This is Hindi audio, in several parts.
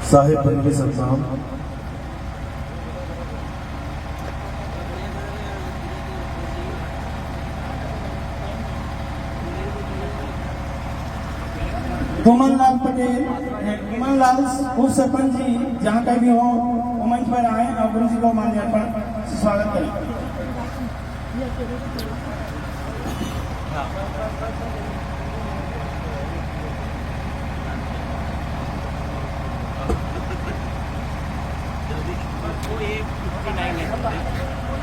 साहिब बनगी सतनाम। कोमल लाल पटेल, कोमल लाल उप सरपंच जी जहाँ कहीं भी हो वो मंच पर आए और गुरु जी को माल्यार्पण से स्वागत करें।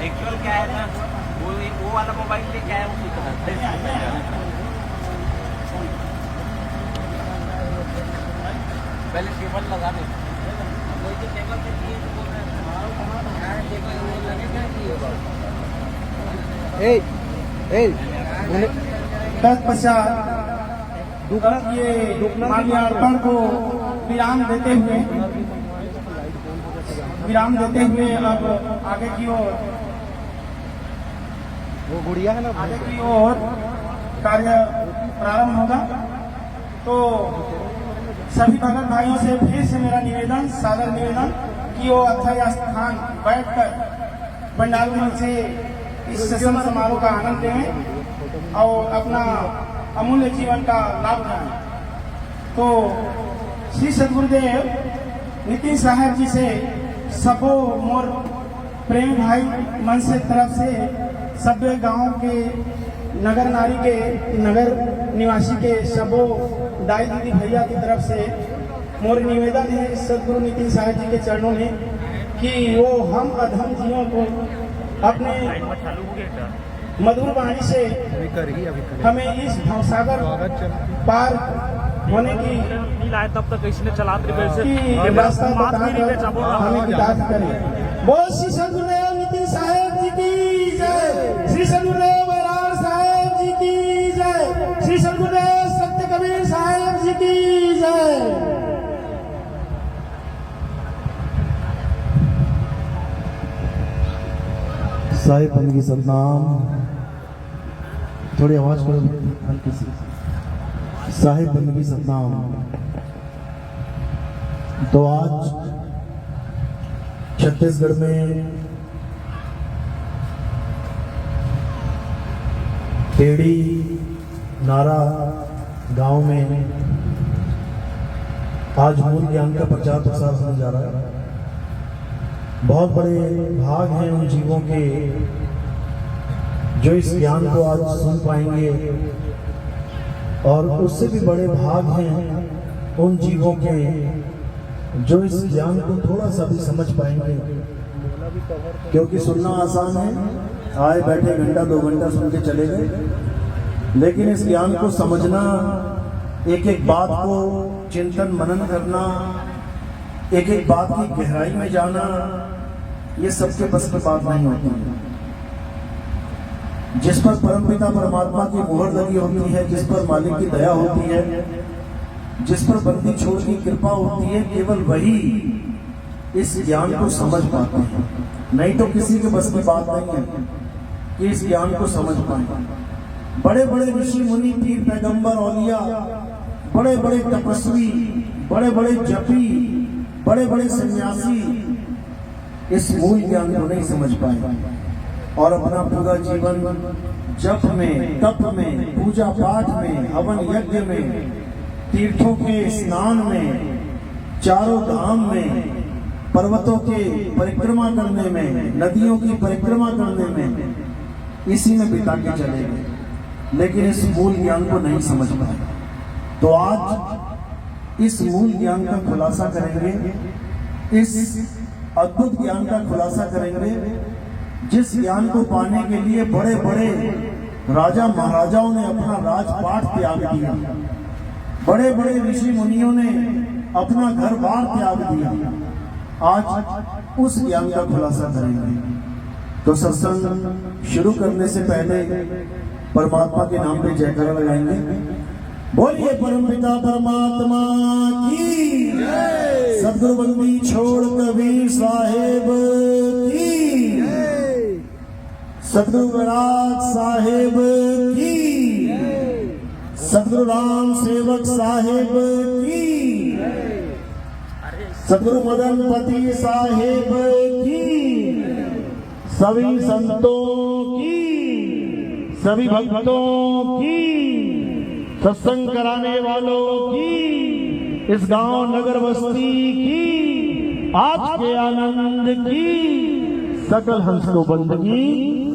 एक्चुअल क्या है ना, वो वाला मोबाइल ले क्या है पहले टेबल लगा दे। कोई तो टेबल पे दिए तो बोल रहे हैं टेबल वो लगेगा कि तत्पश्चात ये माल्यार्पण को विराम देते हुए अब आगे की ओर वो गुड़िया है ना, आगे की ओर कार्य प्रारंभ होगा। तो सभी भगत भाइयों से फिर से मेरा निवेदन, सादर निवेदन कि वो अथय स्थान बैठकर पंडाल में से इस सेशन समारोह का आनंद लें और अपना अमूल्य जीवन का लाभ उठाएं। तो श्री सदगुरुदेव नितिन साहब जी से सबो मोर प्रेम भाई मन से तरफ से सभ्य गांव के नगर नारी के नगर निवासी के सबो दाई दीदी भैया की तरफ से मोर निवेदन है सदगुरु नितिन साहब जी के चरणों में कि वो हम अधम जीवों को अपने मधुर वाणी से हमें इस भवसागर पार होने की तब तक किसी ने चला रास्ता बताकर हमें हिदायत करें। बोल श्री सदगुरुदेव नितिन साहब जी की जय, श्री सदगुरुदेव बराड़ साहब जी की जय, श्री सदगुरुदेव सत्य कबीर साहब जी की जय। साहिब बनगी सतनाम। थोड़ी आवाज करो हल्की सी। साहिब बनगी सतनाम। तो आज छत्तीसगढ़ में टेढ़ी नारा गांव में आज मूल ज्ञान का प्रचार प्रसार होने जा रहा है। बहुत बड़े भाग हैं उन जीवों के जो इस ज्ञान को आज सुन पाएंगे और उससे भी बड़े भाग हैं उन जीवों के जो इस ज्ञान को थोड़ा सा भी समझ पाएंगे, क्योंकि सुनना आसान है, आए बैठे घंटा 2 घंटा सुन के चले गए, लेकिन इस ज्ञान को समझना, एक एक बात को चिंतन मनन करना, एक एक बात की गहराई में जाना, ये सबके बस की बात नहीं होती। जिस पर परमपिता परमात्मा की मोहर लगी होती है, जिस पर मालिक की दया होती है, जिस पर बंदी छोड़ की कृपा होती है, केवल वही इस ज्ञान को समझ पाते हैं। नहीं तो किसी के बस की बात नहीं है कि इस ज्ञान को समझ पाए। बड़े बड़े ऋषि मुनि, पीर पैगंबर, औलिया, बड़े बड़े तपस्वी, बड़े बड़े जपी, बड़े बड़े सन्यासी इस मूल ज्ञान को नहीं समझ पाए और अपना पूरा जीवन जप में, तप में, पूजा पाठ में, हवन यज्ञ में, तीर्थों के स्नान में, चारों धाम में, पर्वतों के परिक्रमा करने में, नदियों की परिक्रमा करने में, इसी में बिता के चले गए, लेकिन इस मूल ज्ञान को नहीं समझ पाए। तो आज इस मूल ज्ञान का खुलासा करेंगे, इस अद्भुत ज्ञान का खुलासा करेंगे, जिस ज्ञान को पाने के लिए बड़े बड़े राजा महाराजाओं ने अपना राजपाट त्याग दिया, बड़े बड़े ऋषि मुनियों ने अपना घर बार त्याग दिया। आज उस ज्ञान का खुलासा करेंगे। तो सत्संग शुरू करने से पहले परमात्मा के नाम पे जयकारा लगाएंगे। बोलिए परमपिता परमात्मा की जय, सदगुरु बंदी छोड़ कबीर साहेब की जय, सदगुरु बराड़ साहेब की, सतगुरु राम सेवक साहेब की, सतगुरु मदन पति साहेब की, सभी संतों की, सभी भक्तों की, सत्संग कराने वालों की, इस गांव नगर बस्ती की, आज के आनंद की, सकल हंस को बंदगी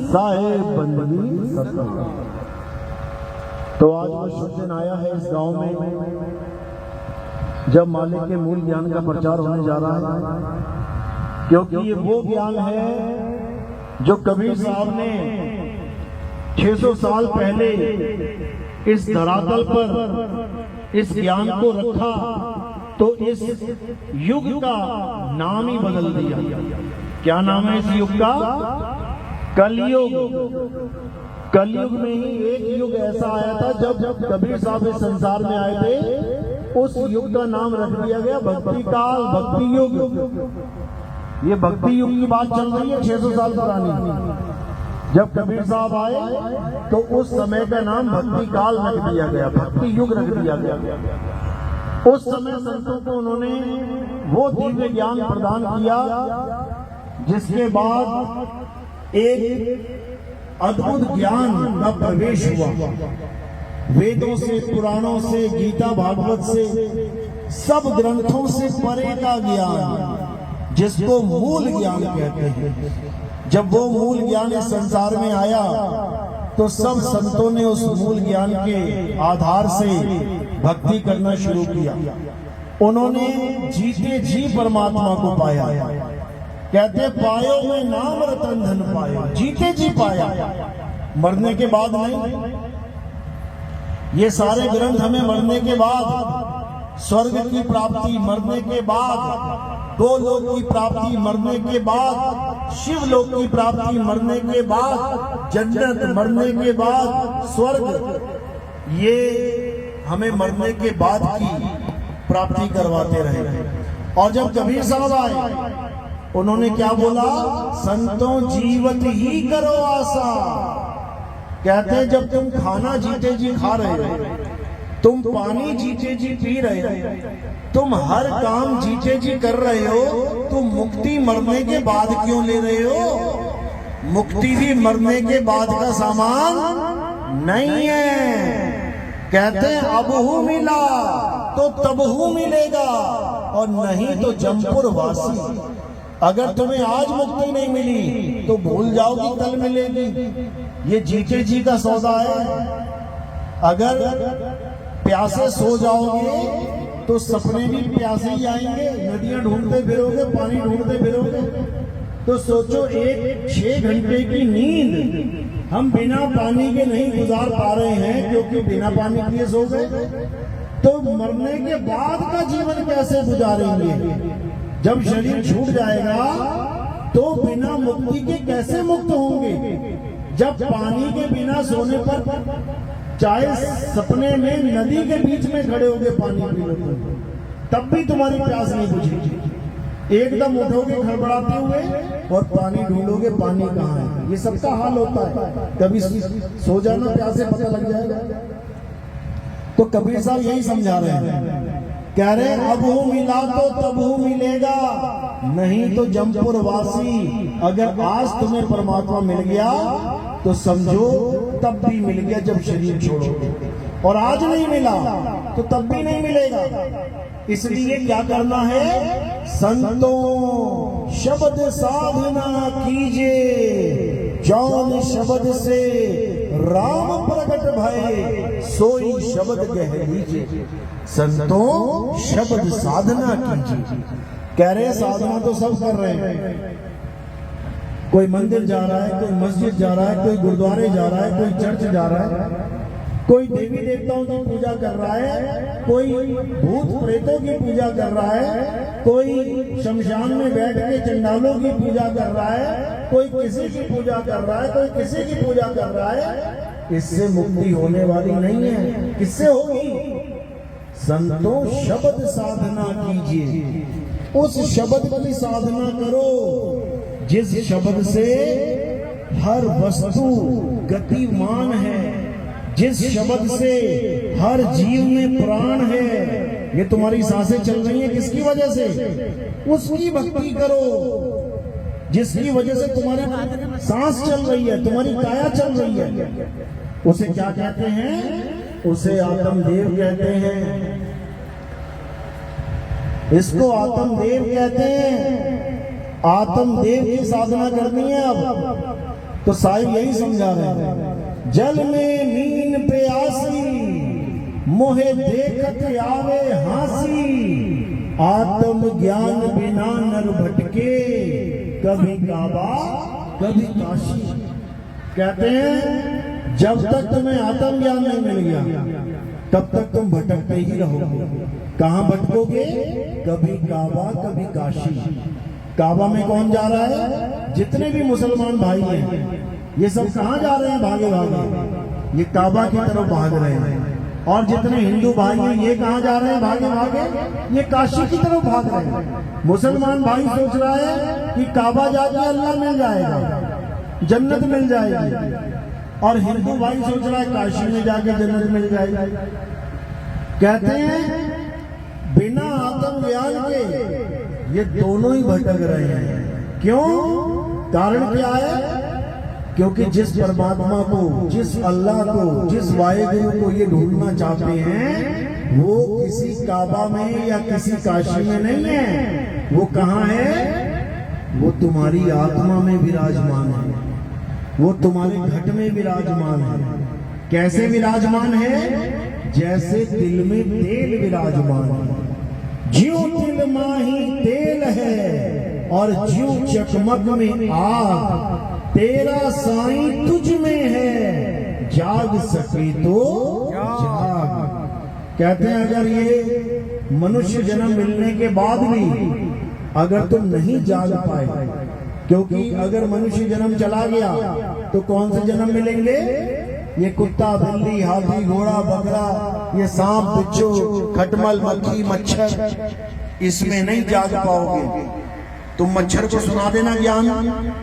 साहेब बंदगी सत्संग। तो आज वो शुभ दिन आया है इस गांव में जब मालिक के मूल ज्ञान का प्रचार होने जा रहा है, क्योंकि ये वो ज्ञान है जो कबीर साहब ने 600 साल पहले इस धरातल पर इस ज्ञान को रखा तो इस युग का नाम ही बदल दिया। क्या नाम है इस युग का? कलयुग। कलयुग में ही एक युग ऐसा आया था जब कबीर साहब इस संसार में आए थे, उस युग का नाम रख दिया गया भक्ति काल, भक्ति युग। ये भक्ति युग की बात चल रही है 600 साल पुरानी। जब कबीर साहब आए तो उस समय का नाम भक्ति काल रख दिया गया, भक्ति युग रख दिया गया। उस समय संतों को उन्होंने वो दिव्य ज्ञान प्रदान किया जिसके बाद एक अद्भुत ज्ञान का प्रवेश हुआ। वेदों से, पुराणों से, गीता भागवत से, सब ग्रंथों से परे का ज्ञान जिसको मूल ज्ञान कहते हैं। जब वो मूल ज्ञान इस संसार में आया तो सब संतों ने उस मूल ज्ञान के आधार से भक्ति करना शुरू किया। उन्होंने जीते जी परमात्मा को पाया। कहते पायो में नाम रतन धन पायो, जीते जी पाया, मरने के बाद नहीं। ये सारे ग्रंथ हमें मरने के बाद स्वर्ग की प्राप्ति, मरने के बाद गोलोक की प्राप्ति, मरने के बाद शिवलोक की प्राप्ति, मरने के बाद जन्नत, मरने के बाद स्वर्ग, ये हमें मरने के बाद की प्राप्ति करवाते रहे। और जब कबीर साहब आए उन्होंने क्या बोला? संतों जीवत ही करो आशा। कहते जब तुम खाना जीते जी खा रहे हो, तुम पानी जीते जी पी रहे हो, तुम हर काम जीते जी कर रहे हो, तुम मुक्ति मरने के बाद क्यों ले रहे हो? मुक्ति भी मरने के बाद का सामान नहीं है। कहते हैं अबहू मिला तो तबहू मिलेगा और नहीं तो जमपुर वासी। अगर तुम्हें आज मुक्ति नहीं मिली तो भूल जाओगी कल मिलेगी। ये जीते जी का सौदा है। अगर प्यासे सो जाओगे तो सपने भी प्यासे ही आएंगे। नदियां ढूंढते फिरोगे, पानी ढूंढते फिरोगे। तो सोचो एक 6 घंटे की नींद हम बिना पानी के नहीं गुजार पा रहे हैं क्योंकि बिना पानी पिए सो गए। तो मरने के बाद का जीवन कैसे गुजारेंगे? जब शरीर छूट जाएगा तो बिना मुक्ति के कैसे मुक्त होंगे? जब पानी के बिना सोने पर चाहे सपने में नदी के बीच में खड़े होगे पानी पी लो तब भी तुम्हारी प्यास नहीं बुझेगी। एकदम उठोगे खड़बड़ाते हुए और पानी ढूंढोगे, पानी कहाँ है? ये सबका हाल होता है। कभी सो जाना प्यासे पता लग जाएगा। तो कबीर साहब यही समझा रहे हैं, कह रहे अब हूँ मिला तो तब हूँ मिलेगा, नहीं तो जमपुर वासी। अगर आज तुम्हें परमात्मा मिल गया तो समझो तब भी मिल गया जब शरीर छोड़ोगे, और आज नहीं मिला तो तब भी नहीं मिलेगा। इसलिए क्या करना है? संतों शब्द साधना कीजिए, जौन शब्द से राम प्रकट भय सोई शब्द कह लीजिए। संतों शब्द साधना कीजिए। कह रहे साधना तो सब कर रहे हैं। कोई मंदिर जा रहा है, कोई मस्जिद जा रहा है, कोई गुरुद्वारे जा रहा है, कोई चर्च जा रहा है, कोई देवी देवताओं की पूजा कर रहा है, कोई भूत प्रेतों की पूजा कर रहा है, कोई शमशान में बैठ के चंडालों की पूजा कर रहा है, कोई किसी की पूजा कर रहा है, कोई किसी की पूजा कर रहा है। इससे मुक्ति होने वाली नहीं है। किससे होगी? संतों शब्द साधना कीजिए, उस शब्द की साधना करो जिस शब्द से हर वस्तु गतिमान है, जिस शब्द से हर जीव में प्राण है, ये तुम्हारी सांसें चल रही हैं किसकी वजह से? उसकी भक्ति करो जिसकी वजह से तुम्हारी सांस चल रही है, तुम्हारी काया चल रही है। उसे क्या कहते हैं? उसे आत्मदेव कहते हैं। इसको आत्मदेव कहते हैं। आत्मदेव की साधना करनी है। अब तो साईं यही समझा रहे हैं, जल में नीन प्यासी मोहे देखत आवे हासी, आत्म ज्ञान बिना नर भटके, कभी काबा कभी काशी। कहते हैं जब तक तुम्हें आत्म ज्ञान नहीं मिल गया तब तक तुम भटकते ही रहोगे। कहाँ भटकोगे? कभी काबा कभी काशी। काबा में कौन जा रहा है? जितने भी मुसलमान भाई हैं ये सब कहाँ जा रहे हैं? भागे भागे ये काबा की तरफ भाग रहे हैं। और जितने हिंदू भाई हैं ये कहाँ जा रहे हैं? भागे भागे ये काशी की तरफ भाग रहे हैं। मुसलमान भाई सोच रहा है कि काबा जाके अल्लाह मिल जाएगा, जन्नत मिल जाएगी, और हिंदू भाई सोच रहा है काशी में जाके जन्नत मिल जाएगी। कहते हैं बिना आत्म ज्ञान के ये दोनों ही भटक रहे हैं। क्यों? कारण क्या है? क्योंकि जिस परमात्मा को, जिस अल्लाह को, जिस वाहिगुरु को ये ढूंढना चाहते हैं वो किसी काबा में या किसी काशी में नहीं है। वो कहाँ है? वो तुम्हारी आत्मा में विराजमान है, वो तुम्हारे घट में विराजमान है। कैसे विराजमान है? जैसे दिल में तेल विराजमान है। ज्यों तिल माही तेल है और ज्यों चकमक में आग, तेरा साईं तुझ में है, जाग सके तो जाग। कहते हैं अगर ये मनुष्य जन्म मिलने के बाद भी अगर तुम नहीं जाग पाए, क्योंकि अगर मनुष्य जन्म चला गया तो कौन से जन्म मिलेंगे? ये कुत्ता, बिल्ली, हाथी, घोड़ा, बकरा, ये सांप, बिच्छू, खटमल, मक्खी, मच्छर, इसमें नहीं जाग पाओगे। तुम मच्छर को सुना देना ज्ञान,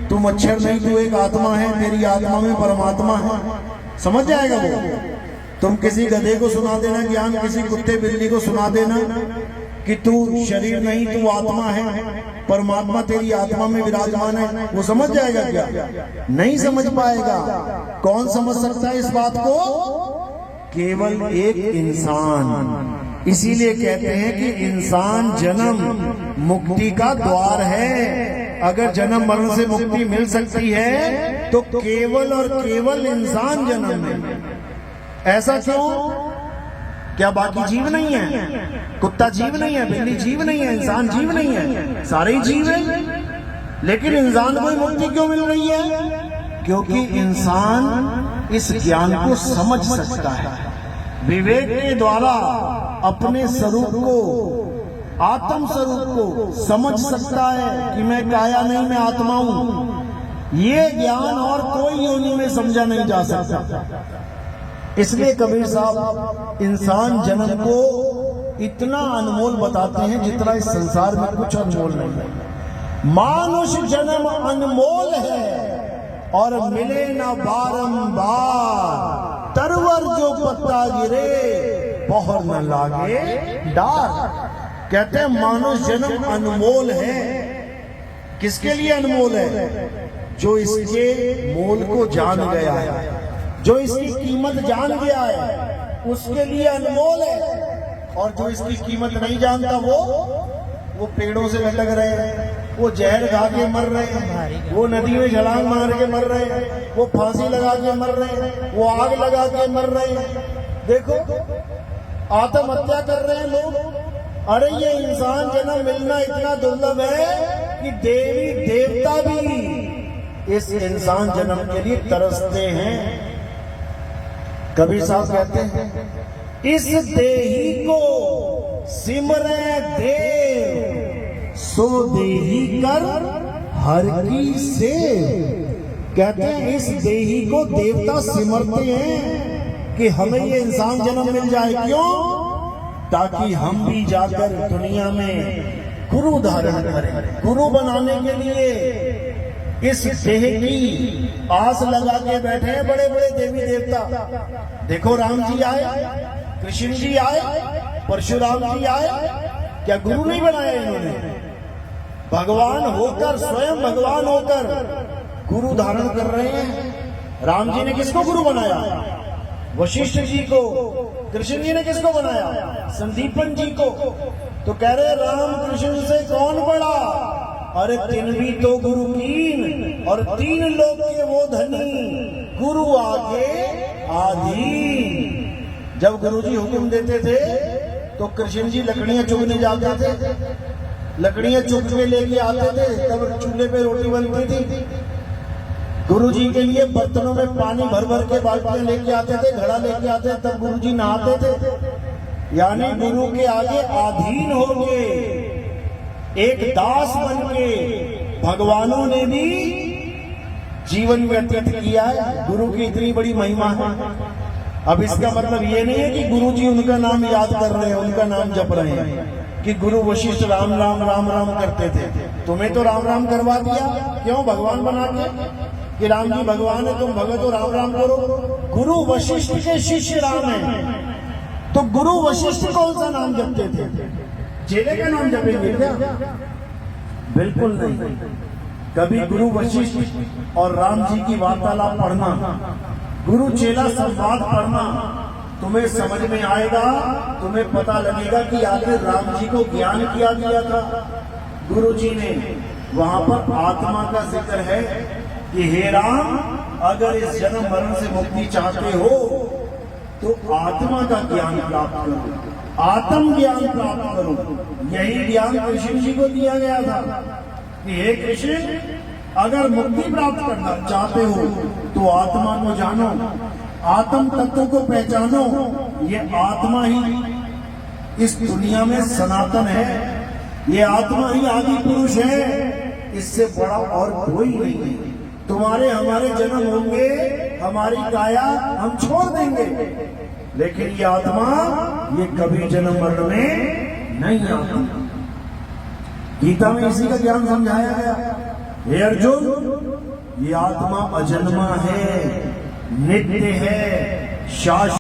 तू मच्छर नहीं, तू एक आत्मा है, तेरी आत्मा में परमात्मा है, समझ जाएगा वो। तुम किसी गधे को सुना देना ज्ञान, किसी कुत्ते बिल्ली को सुना देना कि तू शरीर नहीं, तू आत्मा है, परमात्मा तेरी आत्मा में विराजमान है, वो समझ जाएगा क्या? नहीं समझ पाएगा। कौन समझ सकता है इस बात को? केवल एक इंसान। इसीलिए कहते हैं कि इंसान जन्म मुक्ति का द्वार है। अगर जन्म मरण से मुक्ति मिल सकती है तो केवल और केवल इंसान जन्म है। ऐसा क्यों? क्या बाकी जीव नहीं है? कुत्ता जीव नहीं है, बिल्ली जीव नहीं है, इंसान जीव नहीं है, सारे ही जीव है। लेकिन इंसान को मुक्ति क्यों मिल रही है? क्योंकि इंसान इस ज्ञान को समझ सकता है, विवेक के द्वारा अपने स्वरूप को, आत्म स्वरूप को समझ सकता है कि मैं काया नहीं, मैं आत्मा हूं। ये ज्ञान और कोई योनि में समझा नहीं जा सकता। इसलिए कबीर साहब इंसान जन्म को इतना अनमोल बताते हैं जितना इस संसार में कुछ अनमोल नहीं है। मानुष जन्म अनमोल है और मिले ना बारंबार, तरवर जो पत्ता गिरे पौहर न लागे डार। कहते हैं मानुष जन्म अनमोल है। किसके लिए अनमोल है? जो इसके मोल को जान गया है, जो इसकी कीमत जान गया है, उसके लिए अनमोल है। और जो इसकी कीमत नहीं जानता वो पेड़ों से लटक रहे हैं, वो जहर खा के मर रहे हैं, वो नदी में छलांग मार के मर रहे हैं, वो फांसी लगा के मर रहे हैं, वो आग लगा के मर रहे हैं। देखो आत्महत्या कर रहे हैं लोग। अरे ये इंसान जन्म मिलना इतना दुर्लभ है कि देवी देवता भी इस इंसान जन्म के लिए तरसते हैं। कबीर साहब कहते हैं इस देही को सिमरे देव, सो देही कर हर की सेव। कहते हैं इस देही को देवता सिमरते हैं कि हमें ये इंसान जन्म मिल जाए। क्यों? ताकि हम भी जाकर दुनिया में गुरु धारण करें। गुरु बनाने के लिए इस देह की आस लगा के बैठे हैं बड़े बड़े देवी देवता। देखो राम जी आए, कृष्ण जी आए, परशुराम जी आए, क्या गुरु नहीं बनाया इन्होंने? भगवान होकर, स्वयं भगवान होकर गुरु धारण कर रहे हैं। राम जी ने किसको गुरु बनाया? वशिष्ठ जी को। कृष्ण जी ने किसको बनाया? संदीपन जी को। तो कह रहे राम कृष्ण से कौन बड़ा? अरे तीन भी तो गुरु कीन, और तीन लोग के वो धनी, गुरु आगे आधीन। जब गुरुजी हुक्म देते थे तो कृष्ण जी लकड़ियां चुगने जाते थे, लकड़ियां चुग के लेके आते थे, तब चूल्हे पे रोटी बनती थी। गुरुजी के लिए बर्तनों में पानी भर भर के बाल्टियां लेके आते थे, घड़ा लेके आते थे, तब गुरुजी नहाते थे। यानी गुरु के आगे आधीन होके, एक दास बन के भगवानों ने भी जीवन व्यतीत किया है। गुरु की इतनी बड़ी महिमा है। अब इसका मतलब ये नहीं है कि गुरुजी उनका नाम याद कर रहे हैं, उनका नाम जप रहे हैं कि गुरु वशिष्ठ राम राम राम राम करते थे। तुम्हें तो राम राम करवा दिया, क्यों? भगवान बना के कि राम जी भगवान है, तुम भगत हो, राम राम करो। गुरु वशिष्ठ के शिष्य राम है, तो गुरु वशिष्ठ कौन सा नाम जपते थे? चेले का नाम जपेंगे क्या? बिल्कुल नहीं। कभी गुरु वशिष्ठ और राम जी की वार्तालाप पढ़ना, गुरु चेला संवाद पढ़ना, तुम्हें समझ में आएगा, तुम्हें पता लगेगा कि आखिर राम जी को ज्ञान क्या दिया था गुरु जी ने। वहां पर आत्मा का जिक्र है कि हे राम, अगर इस जन्म मरण से मुक्ति चाहते हो तो आत्मा का ज्ञान प्राप्त करो, आत्म ज्ञान प्राप्त करो। यही ज्ञान कृष्ण जी को दिया गया था कि हे कृष्ण, अगर मुक्ति प्राप्त करना चाहते हो तो आत्मा को जानो, आत्म तत्व को पहचानो। ये आत्मा ही इस दुनिया में सनातन है, ये आत्मा ही आदि पुरुष है, इससे बड़ा और कोई नहीं है। तुम्हारे हमारे जन्म होंगे, हमारी काया हम छोड़ देंगे, लेकिन ये आत्मा ये कभी जन्म मरण में नहीं आती। गीता में इसी का ज्ञान समझाया गया। हे अर्जुन, ये आत्मा अजन्मा है, नित्य है, शाश्वत